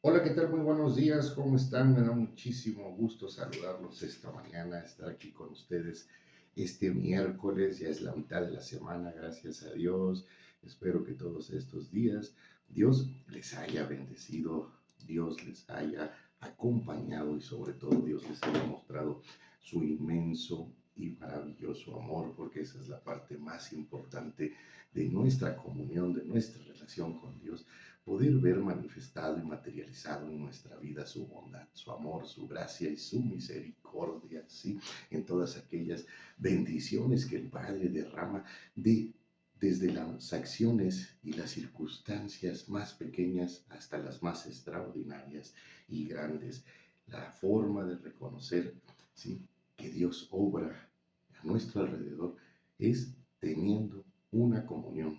Hola, ¿qué tal? Muy buenos días, ¿cómo están? Me da muchísimo gusto saludarlos esta mañana, estar aquí con ustedes este miércoles, ya es la mitad de la semana, gracias a Dios. Espero que todos estos días Dios les haya bendecido, Dios les haya acompañado y sobre todo Dios les haya mostrado su inmenso y maravilloso amor, porque esa es la parte más importante de nuestra comunión, de nuestra relación con Dios, poder ver manifestado y materializado en nuestra vida su bondad, su amor, su gracia y su misericordia, ¿sí? En todas aquellas bendiciones que el Padre derrama desde las acciones y las circunstancias más pequeñas hasta las más extraordinarias y grandes. La forma de reconocer, ¿sí?, que Dios obra a nuestro alrededor es teniendo una comunión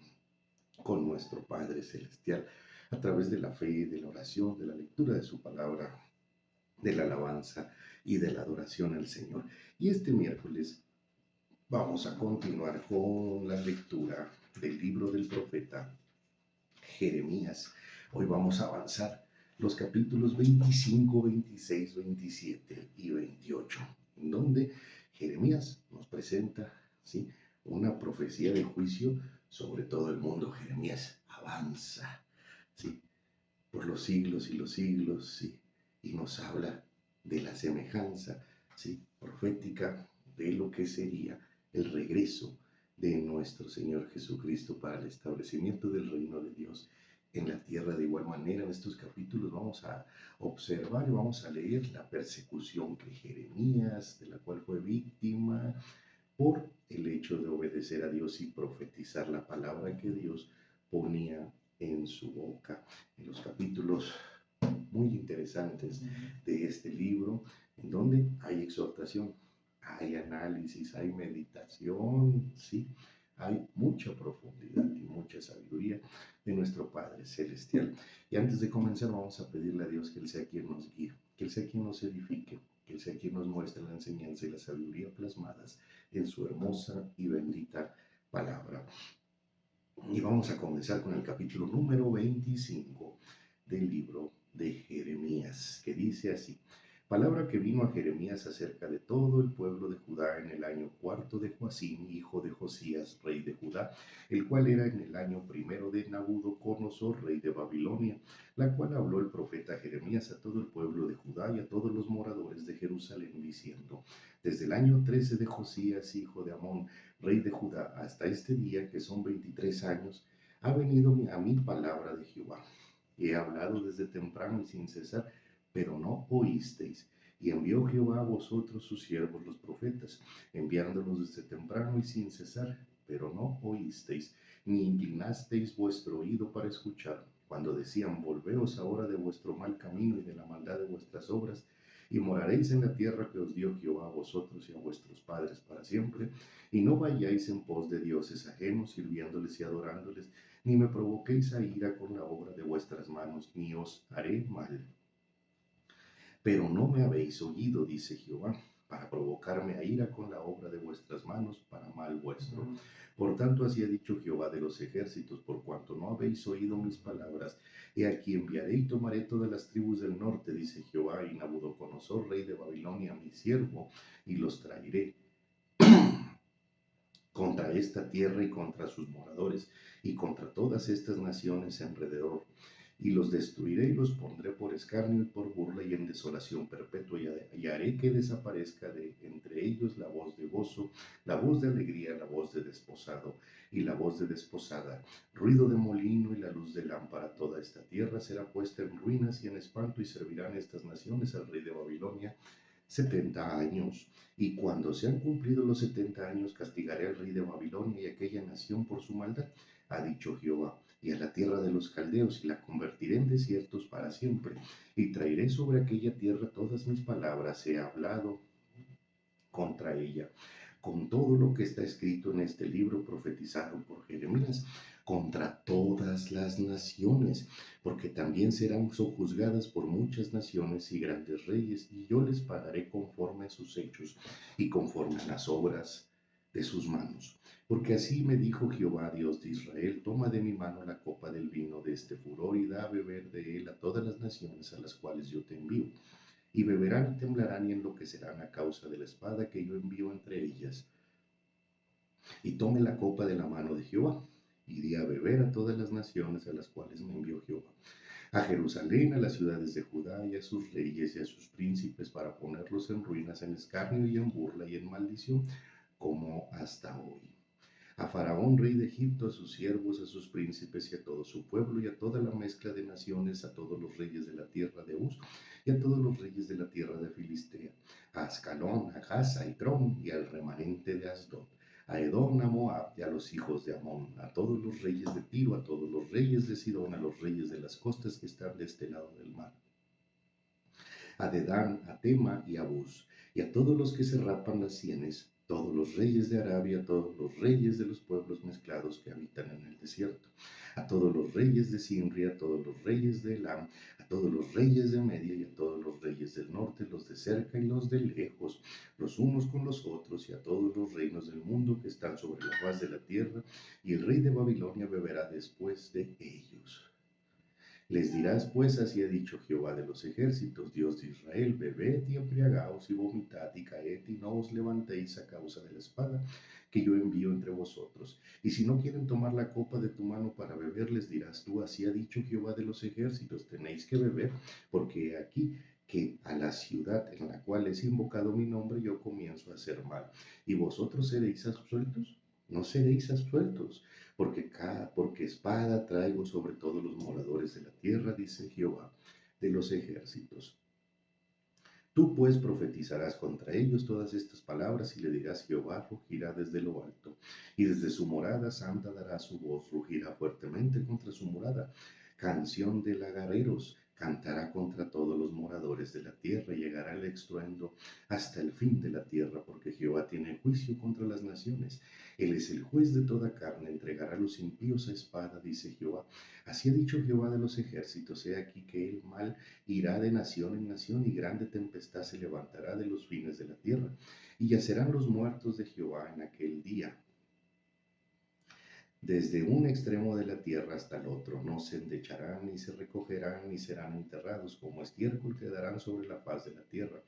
con nuestro Padre Celestial a través de la fe, de la oración, de la lectura de su palabra, de la alabanza y de la adoración al Señor. Y este miércoles vamos a continuar con la lectura del libro del profeta Jeremías. Hoy vamos a avanzar los capítulos 25, 26, 27 y 28, en donde Jeremías nos presenta, ¿sí?, una profecía de juicio sobre todo el mundo. Jeremías avanza, ¿sí?, por los siglos y los siglos, ¿sí?, y nos habla de la semejanza, ¿sí?, profética de lo que sería el regreso de nuestro Señor Jesucristo para el establecimiento del reino de Dios en la tierra. De igual manera, en estos capítulos vamos a observar y vamos a leer la persecución que Jeremías, de la cual fue víctima por el hecho de obedecer a Dios y profetizar la palabra que Dios ponía en su boca. En los capítulos muy interesantes de este libro, en donde hay exhortación, hay análisis, hay meditación, ¿sí? Hay mucha profundidad y mucha sabiduría de nuestro Padre Celestial. Y antes de comenzar, vamos a pedirle a Dios que Él sea quien nos guíe, que Él sea quien nos edifique, que Él sea quien nos muestre la enseñanza y la sabiduría plasmadas en su hermosa y bendita palabra. Y vamos a comenzar con el capítulo número 25 del libro de Jeremías, que dice así: palabra que vino a Jeremías acerca de todo el pueblo de Judá en el año cuarto de Joacim, hijo de Josías, rey de Judá, el cual era en el año primero de Nabucodonosor, rey de Babilonia, la cual habló el profeta Jeremías a todo el pueblo de Judá y a todos los moradores de Jerusalén, diciendo: desde el año 13 de Josías, hijo de Amón, rey de Judá, hasta este día, que son 23 años, ha venido a mí palabra de Jehová. He hablado desde temprano y sin cesar, pero no oísteis. Y envió Jehová a vosotros sus siervos los profetas, enviándolos desde temprano y sin cesar, pero no oísteis, ni inclinasteis vuestro oído para escuchar, cuando decían: volveos ahora de vuestro mal camino y de la maldad de vuestras obras, y moraréis en la tierra que os dio Jehová a vosotros y a vuestros padres para siempre, y no vayáis en pos de dioses ajenos, sirviéndoles y adorándoles, ni me provoquéis a ira con la obra de vuestras manos, ni os haré mal. Pero no me habéis oído, dice Jehová, para provocarme a ira con la obra de vuestras manos, para mal vuestro. Por tanto, así ha dicho Jehová de los ejércitos: por cuanto no habéis oído mis palabras, he aquí enviaré y tomaré todas las tribus del norte, dice Jehová, y Nabucodonosor, rey de Babilonia, mi siervo, y los traeré contra esta tierra y contra sus moradores, y contra todas estas naciones alrededor, y los destruiré y los pondré por escarnio y por burla y en desolación perpetua, y haré que desaparezca de entre ellos la voz de gozo, la voz de alegría, la voz de desposado y la voz de desposada, ruido de molino y la luz de lámpara. Toda esta tierra será puesta en ruinas y en espanto, y servirán estas naciones al rey de Babilonia 70 años. Y cuando sean cumplidos los 70 años, castigaré al rey de Babilonia y aquella nación por su maldad, ha dicho Jehová, y a la tierra de los caldeos, y la convertiré en desiertos para siempre, y traeré sobre aquella tierra todas mis palabras. He hablado contra ella, con todo lo que está escrito en este libro profetizado por Jeremías, contra todas las naciones, porque también serán sojuzgadas por muchas naciones y grandes reyes, y yo les pagaré conforme a sus hechos y conforme a las obras de sus manos. Porque así me dijo Jehová, Dios de Israel, toma de mi mano la copa del vino de este furor y da a beber de él a todas las naciones a las cuales yo te envío. Y beberán y temblarán y enloquecerán a causa de la espada que yo envío entre ellas. Y tome la copa de la mano de Jehová, y di a beber a todas las naciones a las cuales me envió Jehová. A Jerusalén, a las ciudades de Judá y a sus reyes y a sus príncipes para ponerlos en ruinas, en escarnio y en burla y en maldición, como hasta hoy. A Faraón, rey de Egipto, a sus siervos, a sus príncipes y a todo su pueblo y a toda la mezcla de naciones, a todos los reyes de la tierra de Uz y a todos los reyes de la tierra de Filistea, a Ascalón, a Gaza y Trón y al remanente de Asdod, a Edom, a Moab y a los hijos de Amón, a todos los reyes de Tiro, a todos los reyes de Sidón, a los reyes de las costas que están de este lado del mar, a Dedán, a Tema y a Bus, y a todos los que se rapan las sienes, todos los reyes de Arabia, todos los reyes de los pueblos mezclados que habitan en el desierto, a todos los reyes de Simri, a todos los reyes de Elam, a todos los reyes de Media y a todos los reyes del norte, los de cerca y los de lejos, los unos con los otros, y a todos los reinos del mundo que están sobre la faz de la tierra, y el rey de Babilonia beberá después de ellos. Les dirás pues, así ha dicho Jehová de los ejércitos, Dios de Israel, bebed y embriagaos y vomitad y caed y no os levantéis a causa de la espada que yo envío entre vosotros. Y si no quieren tomar la copa de tu mano para beber, les dirás tú, así ha dicho Jehová de los ejércitos, tenéis que beber, porque aquí que a la ciudad en la cual es invocado mi nombre yo comienzo a hacer mal. ¿Y vosotros seréis absueltos? No seréis absueltos porque espada traigo sobre todos los moradores de la tierra, dice Jehová de los ejércitos. Tú pues profetizarás contra ellos todas estas palabras y le dirás, Jehová rugirá desde lo alto, y desde su morada santa dará su voz, rugirá fuertemente contra su morada. Canción de lagareros, cantará contra todos los moradores de la tierra, y llegará el estruendo hasta el fin de la tierra, porque Jehová tiene juicio contra las naciones. Él es el juez de toda carne, entregará a los impíos a espada, dice Jehová. Así ha dicho Jehová de los ejércitos, he aquí que el mal irá de nación en nación y grande tempestad se levantará de los fines de la tierra. Y yacerán los muertos de Jehová en aquel día, desde un extremo de la tierra hasta el otro. No se endecharán, ni se recogerán, ni serán enterrados. Como estiércol quedarán sobre la faz de la tierra.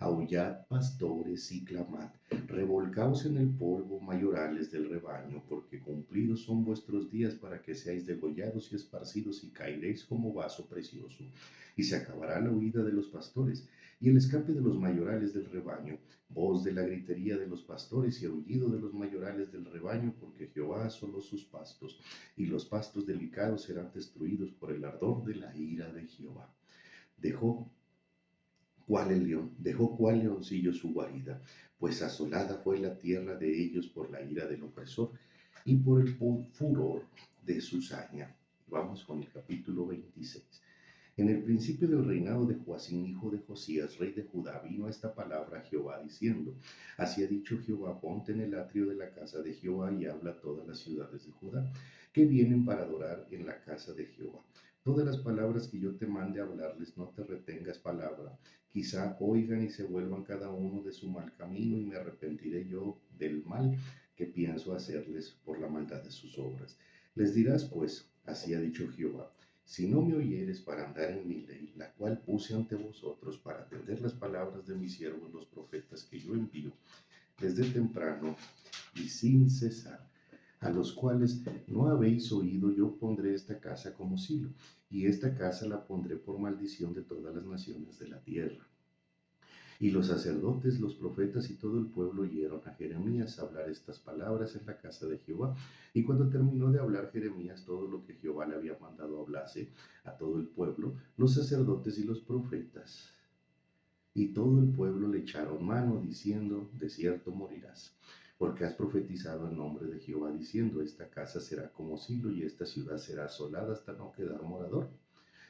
Aullad, pastores, y clamad, revolcaos en el polvo, mayorales del rebaño, porque cumplidos son vuestros días para que seáis degollados y esparcidos y caeréis como vaso precioso. Y se acabará la huida de los pastores y el escape de los mayorales del rebaño, voz de la gritería de los pastores y aullido de los mayorales del rebaño, porque Jehová asoló sus pastos, y los pastos delicados serán destruidos por el ardor de la ira de Jehová. Dejó cual leoncillo su guarida, pues asolada fue la tierra de ellos por la ira del opresor y por el furor de su saña. Vamos con el capítulo 26. En el principio del reinado de Joacim, hijo de Josías, rey de Judá, vino esta palabra a Jehová diciendo, así ha dicho Jehová, ponte en el atrio de la casa de Jehová y habla a todas las ciudades de Judá, que vienen para adorar en la casa de Jehová. Todas las palabras que yo te mande hablarles, no te retengas palabra. Quizá oigan y se vuelvan cada uno de su mal camino, y me arrepentiré yo del mal que pienso hacerles por la maldad de sus obras. Les dirás pues, así ha dicho Jehová, si no me oyeres para andar en mi ley, la cual puse ante vosotros para atender las palabras de mis siervos los profetas que yo envío desde temprano y sin cesar, a los cuales no habéis oído, yo pondré esta casa como silo, y esta casa la pondré por maldición de todas las naciones de la tierra. Y los sacerdotes, los profetas y todo el pueblo oyeron a Jeremías hablar estas palabras en la casa de Jehová. Y cuando terminó de hablar Jeremías todo lo que Jehová le había mandado hablase a todo el pueblo, los sacerdotes y los profetas y todo el pueblo le echaron mano, diciendo, de cierto morirás, porque has profetizado en nombre de Jehová, diciendo, esta casa será como Silo, y esta ciudad será asolada hasta no quedar morador.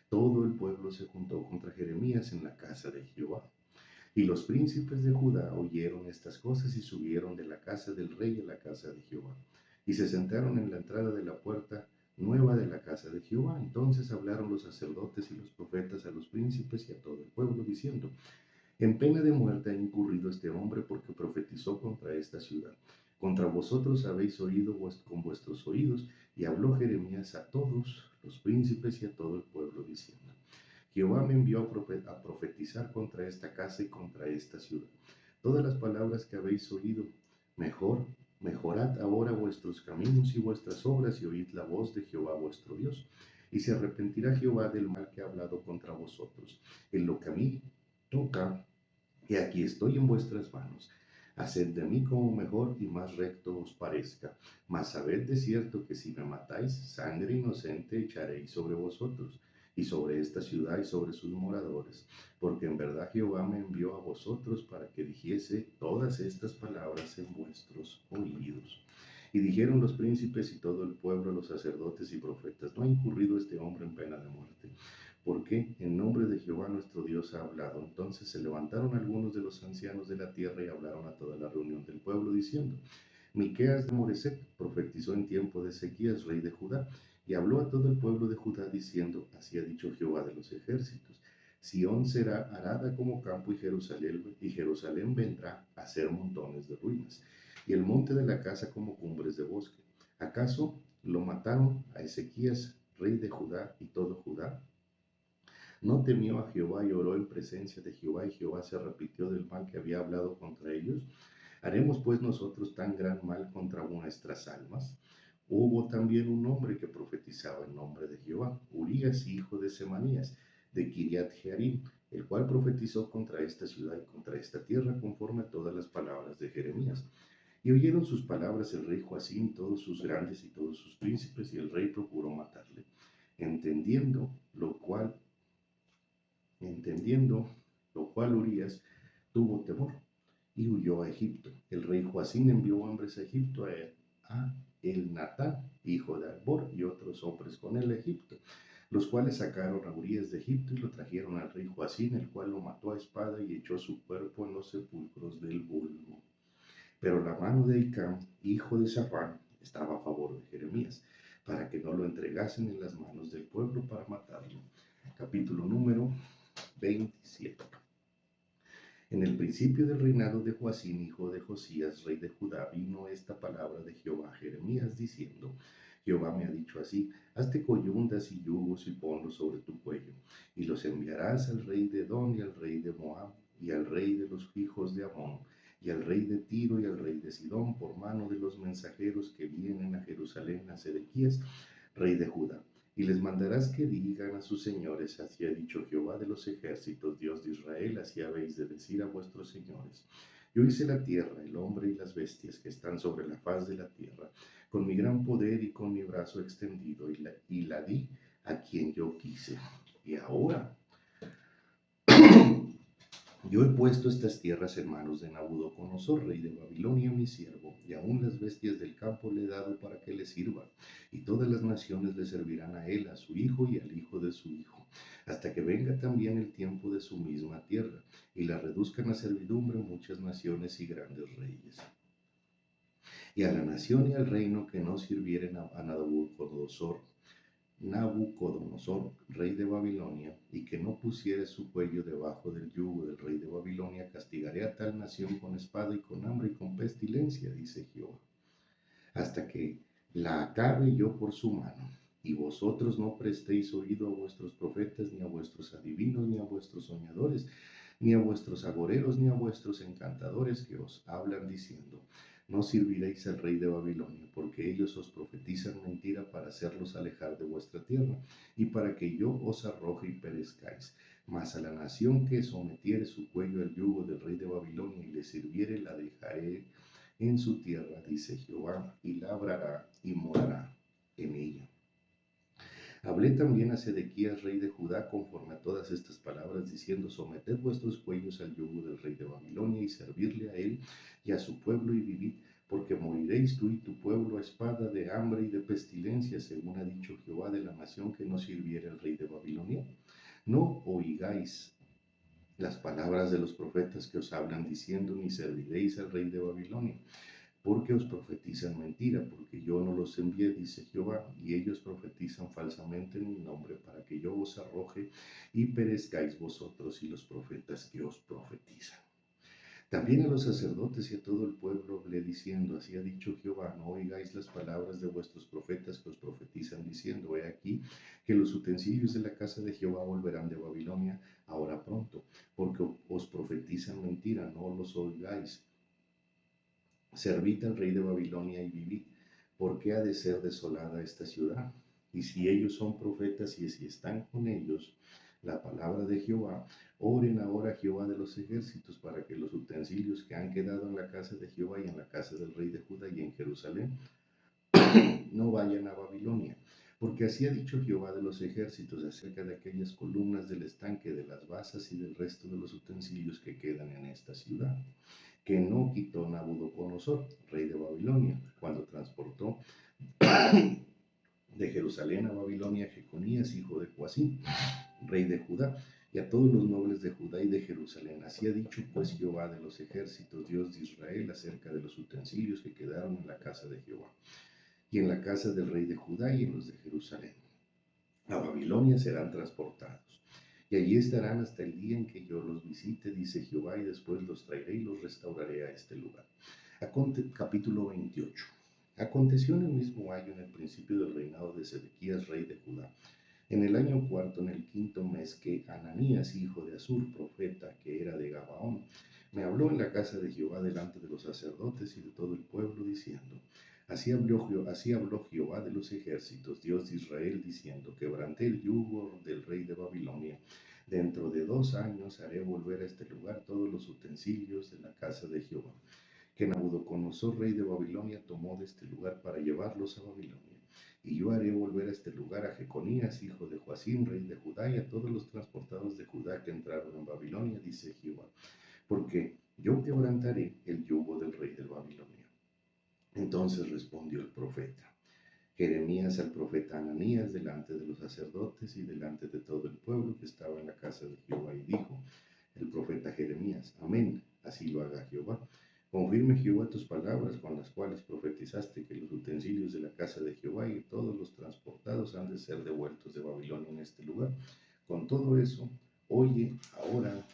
Todo el pueblo se juntó contra Jeremías en la casa de Jehová. Y los príncipes de Judá oyeron estas cosas y subieron de la casa del rey a la casa de Jehová. Y se sentaron en la entrada de la puerta nueva de la casa de Jehová. Entonces hablaron los sacerdotes y los profetas a los príncipes y a todo el pueblo, diciendo, en pena de muerte ha incurrido este hombre porque profetizó contra esta ciudad. Contra vosotros habéis oído con vuestros oídos, y habló Jeremías a todos los príncipes y a todo el pueblo, diciendo: Jehová me envió a profetizar contra esta casa y contra esta ciudad. Todas las palabras que habéis oído, mejorad ahora vuestros caminos y vuestras obras, y oíd la voz de Jehová vuestro Dios. Y se arrepentirá Jehová del mal que ha hablado contra vosotros. En lo que a mí toca, y aquí estoy en vuestras manos. Haced de mí como mejor y más recto os parezca. Mas sabed de cierto que si me matáis, sangre inocente echaréis sobre vosotros, y sobre esta ciudad y sobre sus moradores. Porque en verdad Jehová me envió a vosotros para que dijese todas estas palabras en vuestros oídos. Y dijeron los príncipes y todo el pueblo, los sacerdotes y profetas: ¿no ha incurrido este hombre en pena de muerte? Porque en nombre de Jehová nuestro Dios ha hablado. Entonces se levantaron algunos de los ancianos de la tierra y hablaron a toda la reunión del pueblo, diciendo: Miqueas de Moreset profetizó en tiempo de Ezequías, rey de Judá, y habló a todo el pueblo de Judá, diciendo: Así ha dicho Jehová de los ejércitos: Sión será arada como campo, y Jerusalén vendrá a ser montones de ruinas, y el monte de la casa como cumbres de bosque. ¿Acaso lo mataron a Ezequías, rey de Judá, y todo Judá? No temió a Jehová y oró en presencia de Jehová, y Jehová se arrepintió del mal que había hablado contra ellos. ¿Haremos pues nosotros tan gran mal contra nuestras almas? Hubo también un hombre que profetizaba en nombre de Jehová, Urías, hijo de Semanías, de Kiriat Jearim, el cual profetizó contra esta ciudad y contra esta tierra conforme a todas las palabras de Jeremías. Y oyeron sus palabras el rey Joacim y todos sus grandes y todos sus príncipes, y el rey procuró matarle, entendiendo lo cual Entendiendo lo cual Urías tuvo temor y huyó a Egipto. El rey Joacim envió hombres a Egipto, a Elnatán, hijo de Albor, y otros hombres con él a Egipto, los cuales sacaron a Urías de Egipto y lo trajeron al rey Joacim, el cual lo mató a espada y echó su cuerpo en los sepulcros del vulgo. Pero la mano de Icam, hijo de Safán, estaba a favor de Jeremías, para que no lo entregasen en las manos del pueblo para matarlo. Capítulo número 27. En el principio del reinado de Joacim, hijo de Josías, rey de Judá, vino esta palabra de Jehová a Jeremías, diciendo: Jehová me ha dicho así: hazte coyundas y yugos y ponlos sobre tu cuello, y los enviarás al rey de Edom y al rey de Moab, y al rey de los hijos de Amón, y al rey de Tiro y al rey de Sidón, por mano de los mensajeros que vienen a Jerusalén a Sedequías, rey de Judá. Y les mandarás que digan a sus señores: así ha dicho Jehová de los ejércitos, Dios de Israel, así habéis de decir a vuestros señores: yo hice la tierra, el hombre y las bestias que están sobre la faz de la tierra, con mi gran poder y con mi brazo extendido, y la di a quien yo quise. Y ahora yo he puesto estas tierras en manos de Nabucodonosor, rey de Babilonia, mi siervo, y aún las bestias del campo le he dado para que le sirvan, y todas las naciones le servirán a él, a su hijo y al hijo de su hijo, hasta que venga también el tiempo de su misma tierra, y la reduzcan a servidumbre muchas naciones y grandes reyes. Y a la nación y al reino que no sirvieren a Nabucodonosor, rey de Babilonia, y que no pusiere su cuello debajo del yugo del rey de Babilonia, castigaré a tal nación con espada y con hambre y con pestilencia, dice Jehová, hasta que la acabe yo por su mano. Y vosotros no prestéis oído a vuestros profetas, ni a vuestros adivinos, ni a vuestros soñadores, ni a vuestros agoreros, ni a vuestros encantadores que os hablan diciendo: no serviréis al rey de Babilonia, porque ellos os profetizan mentira para hacerlos alejar de vuestra tierra, y para que yo os arroje y perezcáis. Mas a la nación que sometiere su cuello al yugo del rey de Babilonia y le sirviere, la dejaré en su tierra, dice Jehová, y labrará y morará en ella. Hablé también a Sedequías, rey de Judá, conforme a todas estas palabras, diciendo: someted vuestros cuellos al yugo del rey de Babilonia, y servirle a él y a su pueblo, y vivid, porque moriréis tú y tu pueblo a espada, de hambre y de pestilencia, según ha dicho Jehová, de la nación que no sirviere al rey de Babilonia. No oigáis las palabras de los profetas que os hablan diciendo: ni serviréis al rey de Babilonia, porque os profetizan mentira, porque yo no los envié, dice Jehová, y ellos profetizan falsamente en mi nombre, para que yo os arroje y perezcáis vosotros y los profetas que os profetizan. También a los sacerdotes y a todo el pueblo hablé diciendo, así ha dicho Jehová, no oigáis las palabras de vuestros profetas que os profetizan diciendo, he aquí que los utensilios de la casa de Jehová volverán de Babilonia ahora pronto, porque os profetizan mentira, no los oigáis. Servid al rey de Babilonia y vivid, porque ha de ser desolada esta ciudad. Y si ellos son profetas y si están con ellos la palabra de Jehová, oren ahora a Jehová de los ejércitos para que los utensilios que han quedado en la casa de Jehová y en la casa del rey de Judá y en Jerusalén no vayan a Babilonia. Porque así ha dicho Jehová de los ejércitos acerca de aquellas columnas del estanque, de las basas y del resto de los utensilios que quedan en esta ciudad, que no quitó Nabucodonosor, rey de Babilonia, cuando transportó de Jerusalén a Babilonia a Jeconías, hijo de Joacim, rey de Judá, y a todos los nobles de Judá y de Jerusalén. Así ha dicho pues Jehová de los ejércitos, Dios de Israel, acerca de los utensilios que quedaron en la casa de Jehová, y en la casa del rey de Judá y en los de Jerusalén. A Babilonia serán transportados, y allí estarán hasta el día en que yo los visite, dice Jehová, y después los traeré y los restauraré a este lugar. Capítulo 28. Aconteció en el mismo año, en el principio del reinado de Sedequías, rey de Judá, en el año cuarto, en el quinto mes, que Ananías, hijo de Azur, profeta, que era de Gabaón, me habló en la casa de Jehová delante de los sacerdotes y de todo el pueblo, diciendo, así habló Jehová de los ejércitos, Dios de Israel, diciendo, quebranté el yugo del rey de Babilonia. Dentro de 2 años haré volver a este lugar todos los utensilios de la casa de Jehová, que Nabucodonosor, rey de Babilonia, tomó de este lugar para llevarlos a Babilonia. Y yo haré volver a este lugar a Jeconías, hijo de Joacim, rey de Judá, y a todos los transportados de Judá que entraron en Babilonia, dice Jehová, porque yo quebrantaré el yugo del rey de Babilonia. Entonces respondió el profeta Jeremías al profeta Ananías delante de los sacerdotes y delante de todo el pueblo que estaba en la casa de Jehová, y dijo el profeta Jeremías, amén, así lo haga Jehová. Confirme Jehová tus palabras con las cuales profetizaste que los utensilios de la casa de Jehová y todos los transportados han de ser devueltos de Babilonia en este lugar. Con todo eso, oye ahora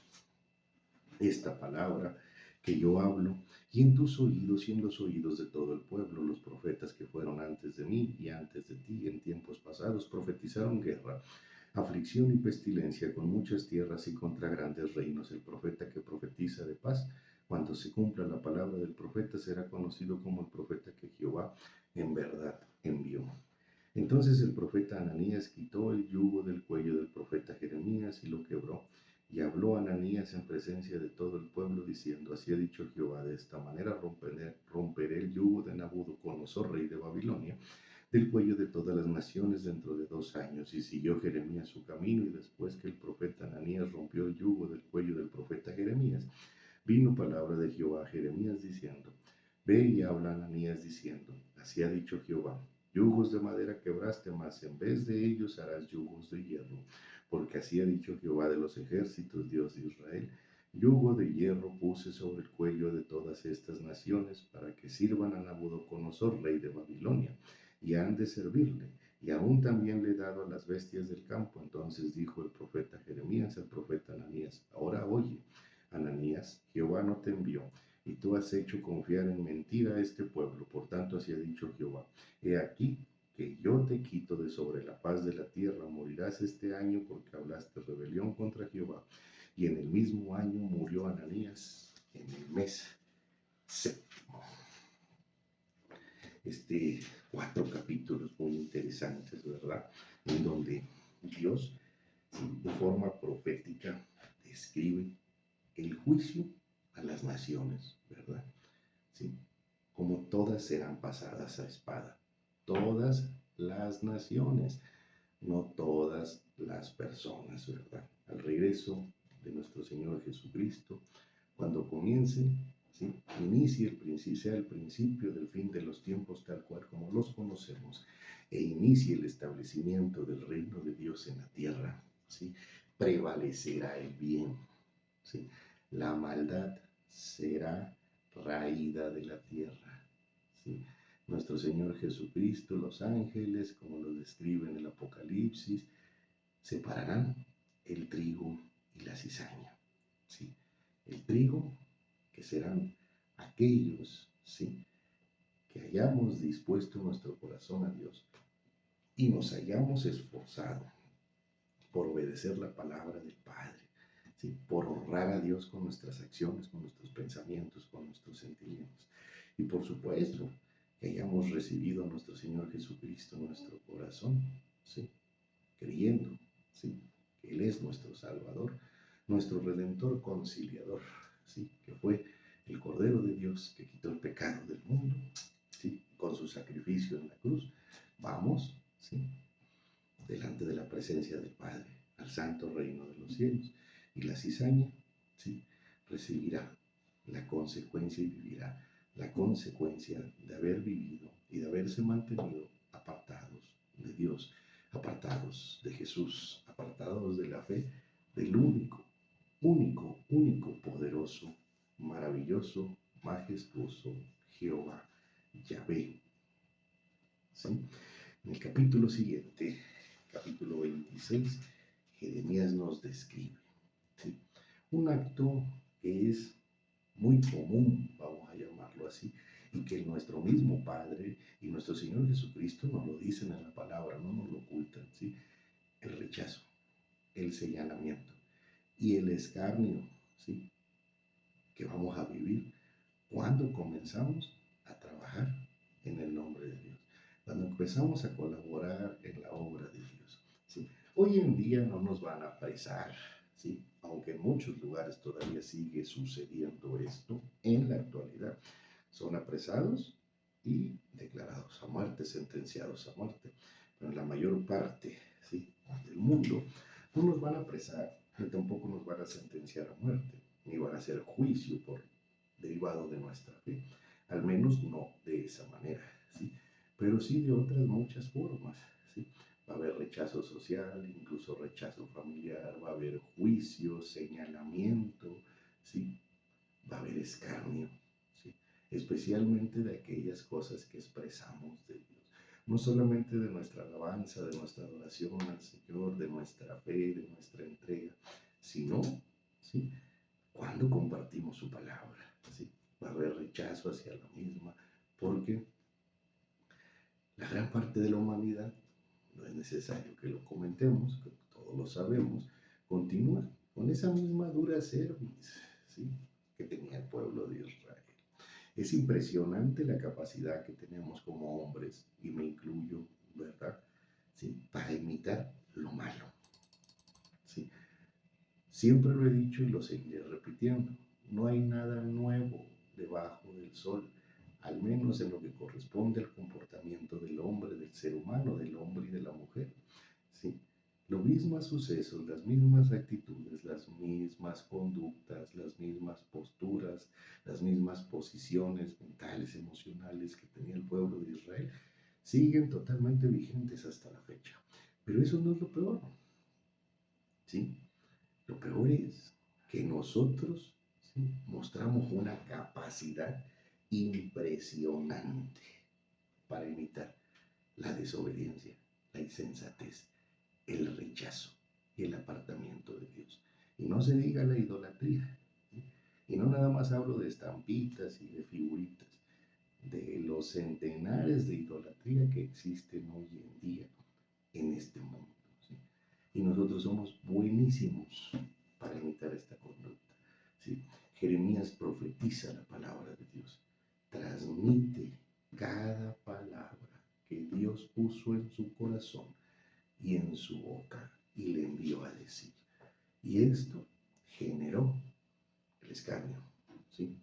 esta palabra que yo hablo, y en tus oídos y en los oídos de todo el pueblo, los profetas que fueron antes de mí y antes de ti en tiempos pasados profetizaron guerra, aflicción y pestilencia con muchas tierras y contra grandes reinos. El profeta que profetiza de paz, cuando se cumpla la palabra del profeta, será conocido como el profeta que Jehová en verdad envió. Entonces el profeta Ananías quitó el yugo del cuello del profeta Jeremías y lo quebró. Y habló Ananías en presencia de todo el pueblo, diciendo, así ha dicho Jehová, de esta manera romperé el yugo de Nabucodonosor, rey de Babilonia, del cuello de todas las naciones dentro de 2 años. Y siguió Jeremías su camino, y después que el profeta Ananías rompió el yugo del cuello del profeta Jeremías, vino palabra de Jehová a Jeremías diciendo, ve y habla Ananías diciendo, así ha dicho Jehová, yugos de madera quebraste, mas en vez de ellos harás yugos de hierro, porque así ha dicho Jehová de los ejércitos, Dios de Israel, yugo de hierro puse sobre el cuello de todas estas naciones, para que sirvan a Nabucodonosor, rey de Babilonia, y han de servirle, y aún también le he dado a las bestias del campo. Entonces dijo el profeta Jeremías al profeta Ananías, ahora oye, Ananías, Jehová no te envió, y tú has hecho confiar en mentira a este pueblo. Por tanto, así ha dicho Jehová, he aquí que yo te quito de sobre la faz de la tierra, morirás este año porque hablaste rebelión contra Jehová. Y en el mismo año murió Ananías, en el mes séptimo. 4 capítulos muy interesantes, ¿verdad? En donde Dios, de forma profética, describe el juicio a las naciones, ¿verdad? ¿Sí? Como todas serán pasadas a espada. Todas las naciones, no todas las personas, ¿verdad? Al regreso de nuestro Señor Jesucristo, cuando comience, ¿sí? Sea el principio del fin de los tiempos tal cual como los conocemos, e inicie el establecimiento del reino de Dios en la tierra, ¿sí? Prevalecerá el bien, ¿sí? La maldad será raída de la tierra, ¿sí? Nuestro Señor Jesucristo, los ángeles, como lo describe en el Apocalipsis, separarán el trigo y la cizaña, ¿sí? El trigo que serán aquellos, ¿sí?, que hayamos dispuesto nuestro corazón a Dios y nos hayamos esforzado por obedecer la palabra del Padre, ¿sí?, por honrar a Dios con nuestras acciones, con nuestros pensamientos, con nuestros sentimientos. Y por supuesto, que hayamos recibido a nuestro Señor Jesucristo en nuestro corazón, ¿sí?, creyendo, ¿sí?, que Él es nuestro Salvador, nuestro Redentor conciliador, ¿sí?, que fue el Cordero de Dios que quitó el pecado del mundo, ¿sí?, con su sacrificio en la cruz. Vamos, ¿sí?, delante de la presencia del Padre, al santo reino de los cielos. Y la cizaña, ¿sí?, recibirá la consecuencia y vivirá la consecuencia de haber vivido y de haberse mantenido apartados de Dios, apartados de Jesús, apartados de la fe del único, poderoso, maravilloso, majestuoso Jehová, Yahvé. ¿Sí? En el capítulo siguiente, capítulo 26, Jeremías nos describe, ¿sí?, un acto que es muy común, vamos a llamarlo así, y que nuestro mismo Padre y nuestro Señor Jesucristo nos lo dicen en la palabra, no nos lo ocultan, ¿sí? El rechazo, el señalamiento y el escarnio, ¿sí?, que vamos a vivir cuando comenzamos a trabajar en el nombre de Dios, cuando empezamos a colaborar en la obra de Dios, ¿sí? Hoy en día no nos van a apresar, ¿sí?, aunque en muchos lugares todavía sigue sucediendo esto en la actualidad. Son apresados y declarados a muerte, sentenciados a muerte. Pero en la mayor parte, ¿sí?, del mundo no nos van a apresar, ni tampoco nos van a sentenciar a muerte, ni van a hacer juicio derivado de nuestra fe. Al menos no de esa manera, ¿sí?, pero sí de otras muchas formas, ¿sí? Va a haber rechazo social, incluso rechazo familiar, va a haber juicio, señalamiento, ¿sí?, va a haber escarnio, ¿sí?, especialmente de aquellas cosas que expresamos de Dios, no solamente de nuestra alabanza, de nuestra adoración al Señor, de nuestra fe, de nuestra entrega, sino, ¿sí?, cuando compartimos su palabra, ¿sí?, va a haber rechazo hacia la misma, porque la gran parte de la humanidad, no es necesario que lo comentemos, que todos lo sabemos, continúa con esa misma dura cerviz, ¿sí?, que tenía el pueblo de Israel. Es impresionante la capacidad que tenemos como hombres, y me incluyo, ¿verdad?, ¿sí?, para imitar lo malo, ¿sí? Siempre lo he dicho y lo seguiré repitiendo, no hay nada nuevo debajo del sol, al menos en lo que corresponde al comportamiento del hombre, del ser humano, del hombre y de la mujer, ¿sí? Los mismos sucesos, las mismas actitudes, las mismas conductas, las mismas posturas, las mismas posiciones mentales, emocionales que tenía el pueblo de Israel, siguen totalmente vigentes hasta la fecha. Pero eso no es lo peor, ¿sí? Lo peor es que nosotros, ¿sí?, mostramos una capacidad impresionante para imitar la desobediencia, la insensatez, el rechazo y el apartamiento de Dios. Y no se diga la idolatría, ¿sí? Y no nada más hablo de estampitas y de figuritas, de los centenares de idolatría que existen hoy en día en este mundo, ¿sí? Y nosotros somos buenísimos para imitar esta conducta, ¿sí? Jeremías profetiza la palabra de Dios, transmite cada palabra que Dios puso en su corazón y en su boca y le envió a decir. Y esto generó el escarnio, ¿sí?,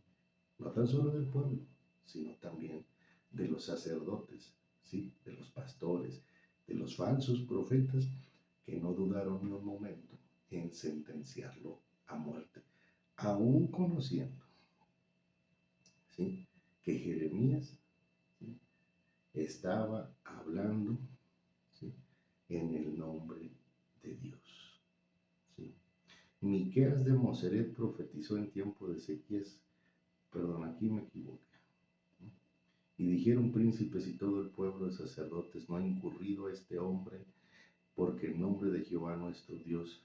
no tan solo del pueblo, sino también de los sacerdotes, ¿sí?, de los pastores, de los falsos profetas, que no dudaron ni un momento en sentenciarlo a muerte, aún conociendo, ¿sí?, que Jeremías, ¿sí?, estaba hablando, ¿sí?, en el nombre de Dios, ¿sí? Miqueas de Moseret profetizó en tiempo de Ezequías, perdón, aquí me equivoqué. Y dijeron príncipes y todo el pueblo de sacerdotes: no ha incurrido este hombre, porque el nombre de Jehová nuestro Dios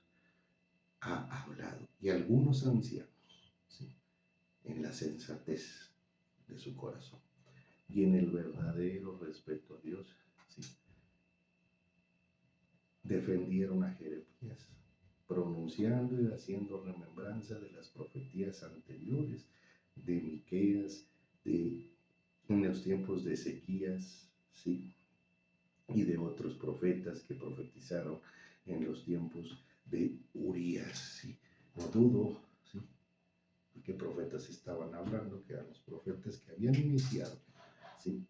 ha hablado. Y algunos ancianos, ¿sí?, en la sensatez de su corazón y en el verdadero respeto a Dios, ¿sí? Defendieron a Jeremías, pronunciando y haciendo remembranza de las profetías anteriores de Miqueas, de en los tiempos de Ezequías, ¿sí? Y de otros profetas que profetizaron en los tiempos de Urías, ¿sí? No dudo, ¿sí?, de qué profetas estaban hablando, que eran los profetas que habían iniciado, ¿sí?,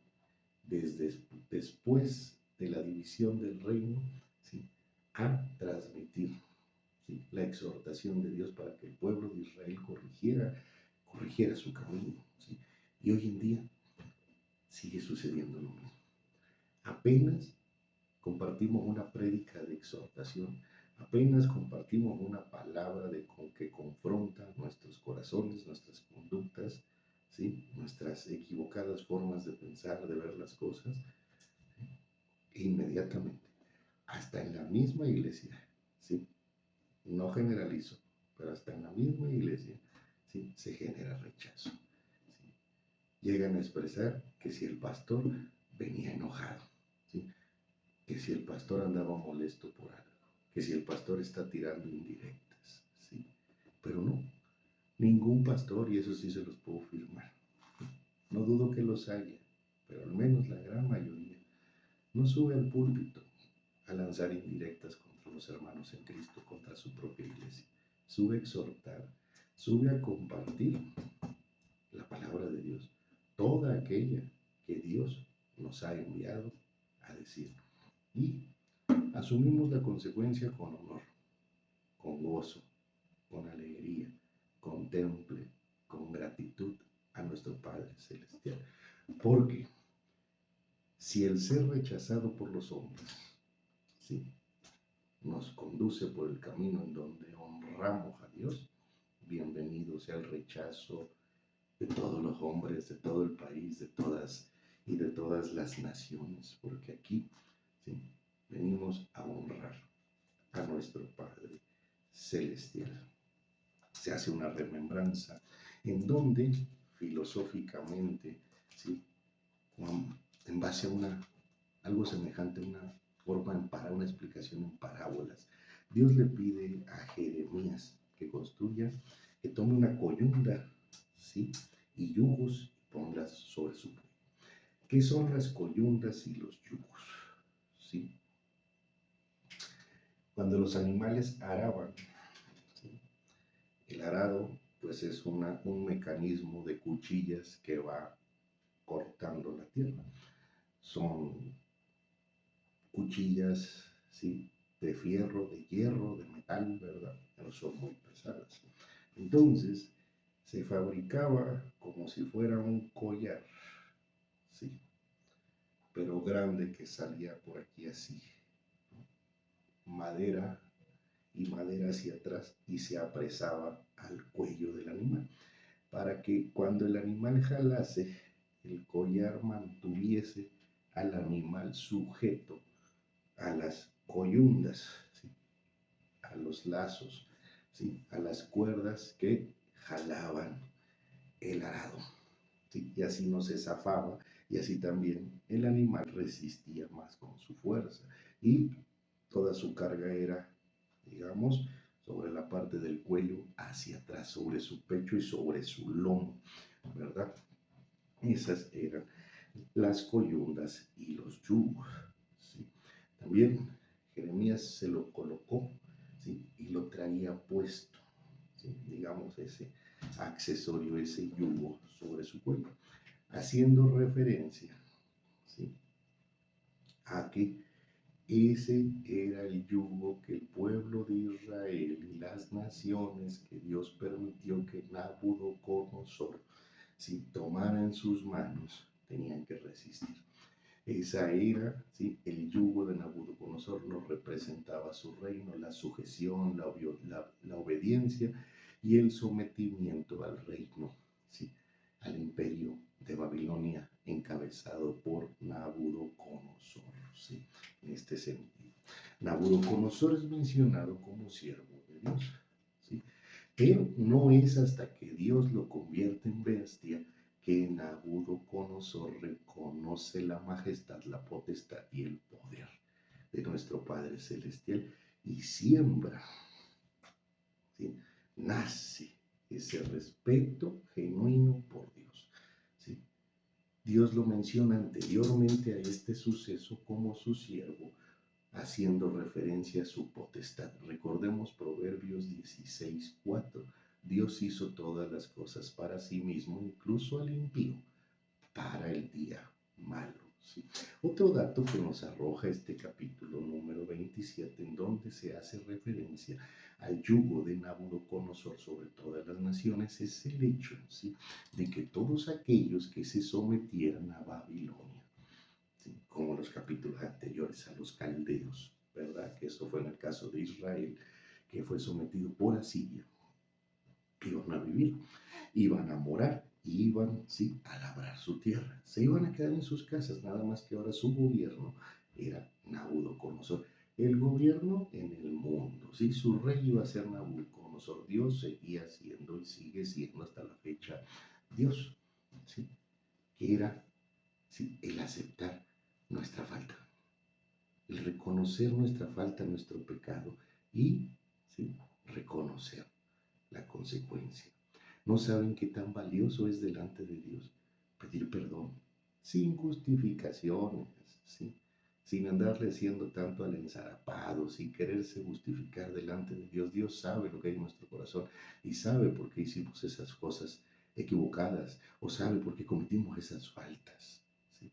desde después de la división del reino, ¿sí?, a transmitir, ¿sí?, la exhortación de Dios para que el pueblo de Israel corrigiera su camino, ¿sí? Y hoy en día sigue sucediendo lo mismo. Apenas compartimos una prédica de exhortación, apenas compartimos una palabra que confronta nuestros corazones, nuestras conductas, ¿sí?, nuestras equivocadas formas de pensar, de ver las cosas, ¿sí?, e inmediatamente, hasta en la misma iglesia, ¿sí?, no generalizo, pero hasta en la misma iglesia, ¿sí?, se genera rechazo, ¿sí? Llegan a expresar que si el pastor venía enojado, ¿sí?, que si el pastor andaba molesto por algo, que si el pastor está tirando indirectas, ¿sí? Pero no, ningún pastor, y eso sí se los puedo firmar, no dudo que los haya, pero al menos la gran mayoría, no sube al púlpito a lanzar indirectas contra los hermanos en Cristo, contra su propia iglesia. Sube a exhortar, sube a compartir la palabra de Dios, toda aquella que Dios nos ha enviado a decir. Y asumimos la consecuencia con honor, con gozo, con alegría, con temple, con gratitud a nuestro Padre Celestial. Porque si el ser rechazado por los hombres, ¿sí?, nos conduce por el camino en donde honramos a Dios, bienvenido sea el rechazo de todos los hombres, de todo el país, de todas las naciones, porque aquí, ¿sí?, venimos a honrar a nuestro Padre Celestial. Se hace una remembranza en donde filosóficamente, ¿sí?, en base a algo semejante a una forma para una explicación en parábolas, Dios le pide a Jeremías que construya, que tome una coyunda, ¿sí?, y yugos y pongas sobre su cuello. ¿Qué son las coyundas y los yugos? ¿Sí? Cuando los animales araban, ¿sí?, el arado pues es un mecanismo de cuchillas que va cortando la tierra. Son cuchillas, ¿sí?, de fierro, de hierro, de metal, ¿verdad? Pero son muy pesadas. Entonces, se fabricaba como si fuera un collar, ¿sí?, pero grande, que salía por aquí así, ¿no?, madera y madera hacia atrás, y se apresaba al cuello del animal, para que cuando el animal jalase, el collar mantuviese al animal sujeto a las coyundas, ¿sí?, a los lazos, ¿sí?, a las cuerdas que jalaban el arado, ¿sí?, y así no se zafaba, y así también el animal resistía más con su fuerza, y toda su carga era, digamos, sobre la parte del cuello hacia atrás, sobre su pecho y sobre su lomo, ¿verdad? Esas eran las coyundas y los yugos, ¿sí? También Jeremías se lo colocó, ¿sí?, y lo traía puesto, ¿sí?, digamos, ese accesorio, ese yugo sobre su cuello, haciendo referencia, ¿sí?, a que ese era el yugo que el pueblo de Israel y las naciones que Dios permitió que Nabucodonosor, si tomara en sus manos, tenían que resistir. Esa era, ¿sí?, el yugo de Nabucodonosor, lo representaba su reino, la sujeción, la obediencia y el sometimiento al reino, ¿sí?, al imperio de Babilonia encabezado por Nabucodonosor, ¿sí?, en este sentido. Nabucodonosor es mencionado como siervo de Dios, ¿sí? Pero no es hasta que Dios lo convierte en bestia que Nabucodonosor reconoce la majestad, la potestad y el poder de nuestro Padre Celestial y siembra, ¿sí? Nace ese respeto genuino por Dios. ¿Sí? Dios lo menciona anteriormente a este suceso como su siervo, haciendo referencia a su potestad. Recordemos Proverbios 16:4. Dios hizo todas las cosas para sí mismo, incluso al impío, para el día malo. ¿Sí? Otro dato que nos arroja este capítulo número 27, en donde se hace referencia al yugo de Nabucodonosor sobre todas las naciones, es el hecho, ¿sí?, de que todos aquellos que se sometieran a Babilonia, ¿sí?, como los capítulos anteriores, a los caldeos, ¿verdad? Que eso fue en el caso de Israel, que fue sometido por Asiria, que iban a vivir, iban a morar, iban, sí, a labrar su tierra, se iban a quedar en sus casas, nada más que ahora su gobierno era Nabucodonosor, el gobierno en el mundo, sí, su rey iba a ser Nabucodonosor, Dios seguía siendo y sigue siendo hasta la fecha Dios, sí, que era, sí, el aceptar nuestra falta, el reconocer nuestra falta, nuestro pecado y, sí, reconocer la consecuencia. No saben qué tan valioso es delante de Dios pedir perdón, sin justificaciones, ¿sí?, sin andarle haciendo tanto al ensarapado, sin quererse justificar delante de Dios. Dios sabe lo que hay en nuestro corazón y sabe por qué hicimos esas cosas equivocadas o sabe por qué cometimos esas faltas. ¿Sí?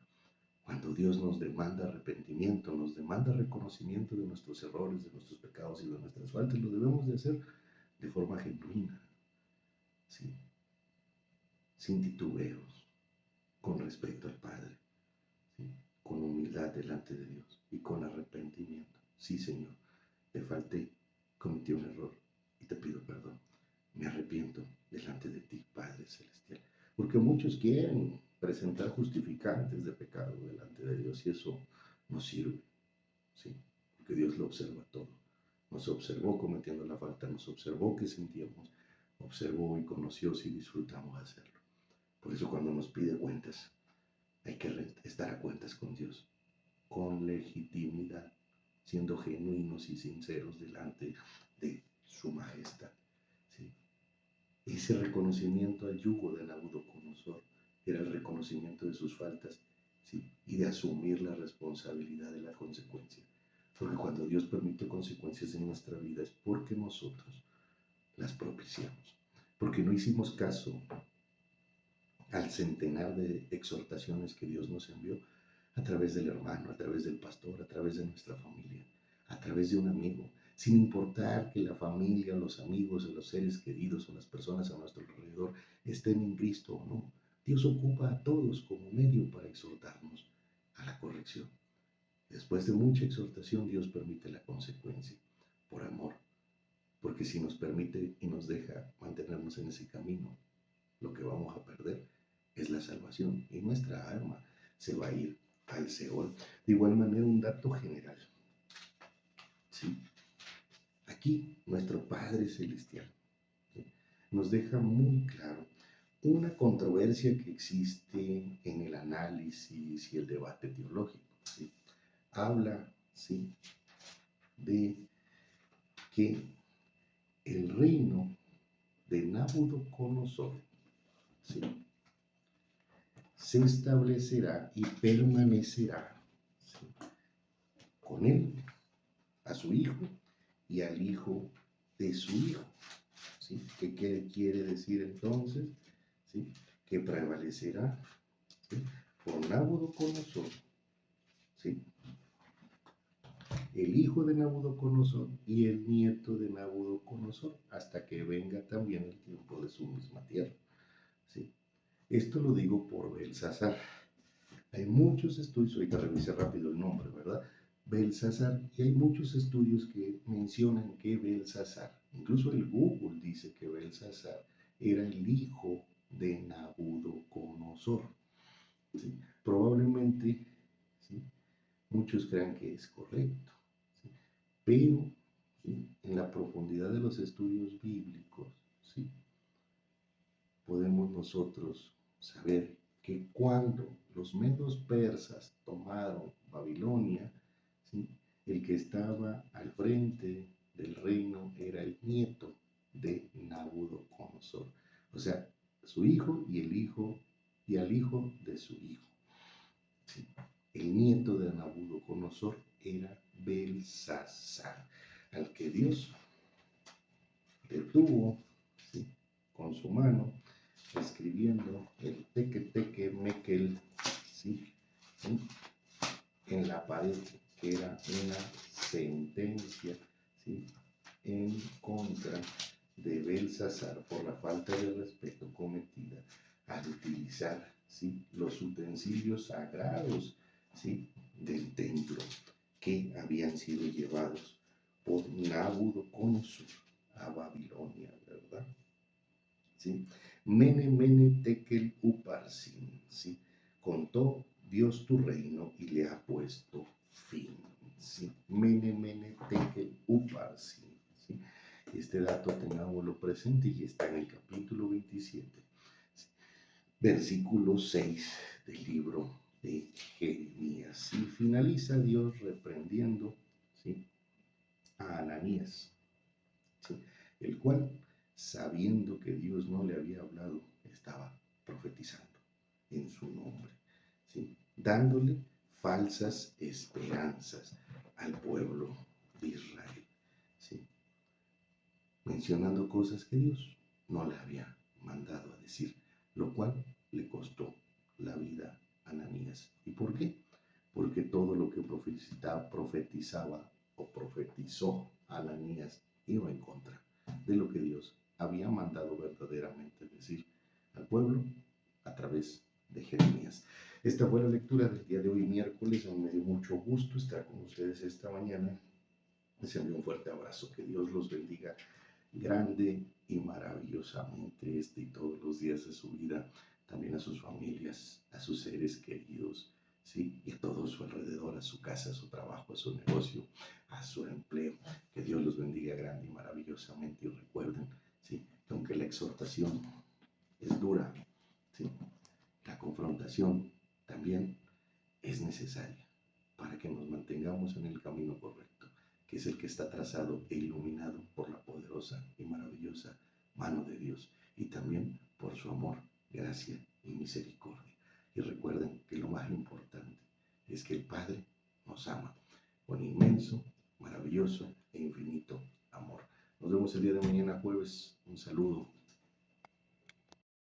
Cuando Dios nos demanda arrepentimiento, nos demanda reconocimiento de nuestros errores, de nuestros pecados y de nuestras faltas, lo debemos de hacer de forma genuina, ¿sí?, sin titubeos, con respeto al Padre, ¿sí?, con humildad delante de Dios y con arrepentimiento. Sí, Señor, te falté, cometí un error y te pido perdón. Me arrepiento delante de ti, Padre Celestial. Porque muchos quieren presentar justificantes de pecado delante de Dios y eso no sirve, ¿sí? Porque Dios lo observa todo. Nos observó cometiendo la falta, nos observó que sentíamos, observó y conoció si disfrutamos hacerlo. Por eso cuando nos pide cuentas, hay que estar a cuentas con Dios, con legitimidad, siendo genuinos y sinceros delante de su majestad. ¿Sí? Ese reconocimiento al yugo de Nabucodonosor era el reconocimiento de sus faltas, ¿sí?, y de asumir la responsabilidad de la consecuencia. Porque cuando Dios permite consecuencias en nuestra vida es porque nosotros las propiciamos, porque no hicimos caso al centenar de exhortaciones que Dios nos envió a través del hermano, a través del pastor, a través de nuestra familia, a través de un amigo, sin importar que la familia, los amigos, los seres queridos o las personas a nuestro alrededor estén en Cristo o no. Dios ocupa a todos como medio para exhortarnos a la corrección. Después de mucha exhortación, Dios permite la consecuencia, por amor, porque si nos permite y nos deja mantenernos en ese camino, lo que vamos a perder es la salvación y nuestra alma se va a ir al Seol. De igual manera, un dato general, ¿sí? Aquí nuestro Padre Celestial, ¿sí?, nos deja muy claro una controversia que existe en el análisis y el debate teológico, ¿sí? Habla, ¿sí?, de que el reino de Nabucodonosor, ¿sí?, se establecerá y permanecerá, ¿sí?, con él, a su hijo y al hijo de su hijo. ¿Sí? ¿Qué quiere decir entonces? ¿Sí? Que prevalecerá, ¿sí?, por Nabucodonosor, ¿sí?, el hijo de Nabucodonosor y el nieto de Nabucodonosor, hasta que venga también el tiempo de su misma tierra. ¿Sí? Esto lo digo por Belsasar. Hay muchos estudios, ahorita revisé rápido el nombre, ¿verdad? Belsasar, y hay muchos estudios que mencionan que Belsasar, incluso el Google dice que Belsasar era el hijo de Nabucodonosor. ¿Sí? Probablemente, ¿sí?, muchos crean que es correcto, ¿sí?, pero, ¿sí?, en la profundidad de los estudios bíblicos, ¿sí? Podemos nosotros saber que cuando los medos persas tomaron Babilonia, ¿sí? El que estaba al frente del reino era el nieto de Nabucodonosor. O sea, su hijo y el hijo y al hijo de su hijo. ¿Sí? El nieto de Nabucodonosor era Belsasar, al que Dios detuvo, ¿sí? Con su mano, escribiendo el teque teque mekel, ¿sí? ¿Sí? En la pared, que era una sentencia, ¿sí? En contra de Belsasar por la falta de respeto cometida al utilizar, ¿sí? Los utensilios sagrados, ¿sí? Del templo, que habían sido llevados por Nabucodonosor a Babilonia, ¿verdad? ¿Sí? Mene, mene, tekel, uparsin, ¿sí? Contó Dios tu reino y le ha puesto fin, ¿sí? Mene, mene, tekel, uparsin, ¿sí? Este dato tengámoslo presente y está en el capítulo 27, ¿sí? Versículo 6 del libro de Jeremías. Y finaliza Dios reprendiendo, ¿sí? A Ananías, ¿sí? El cual, sabiendo que Dios no le había hablado, estaba profetizando en su nombre, ¿sí? Dándole falsas esperanzas al pueblo de Israel, ¿sí? Mencionando cosas que Dios no le había mandado a decir, lo cual le costó la vida a Ananías. ¿Y por qué? Porque todo lo que profetizaba o profetizó Ananías iba en contra de lo que Dios había mandado verdaderamente decir al pueblo a través de Jeremías. Esta fue la lectura del día de hoy, miércoles. Me dio mucho gusto estar con ustedes esta mañana. Les envío un fuerte abrazo. Que Dios los bendiga grande y maravillosamente este y todos los días de su vida, también a sus familias, a sus seres queridos, ¿sí? Y a todo su alrededor, a su casa, a su trabajo, a su negocio, a su empleo. Que Dios los bendiga grande y maravillosamente. Y recuerden, ¿sí? Que aunque la exhortación es dura, ¿sí? La confrontación también es necesaria para que nos mantengamos en el camino correcto, que es el que está trazado e iluminado por la poderosa y maravillosa mano de Dios, y también por su amor, gracia y misericordia. Y recuerden que lo más importante es que el Padre nos ama con inmenso, maravilloso e infinito amor. Nos vemos el día de mañana jueves. Un saludo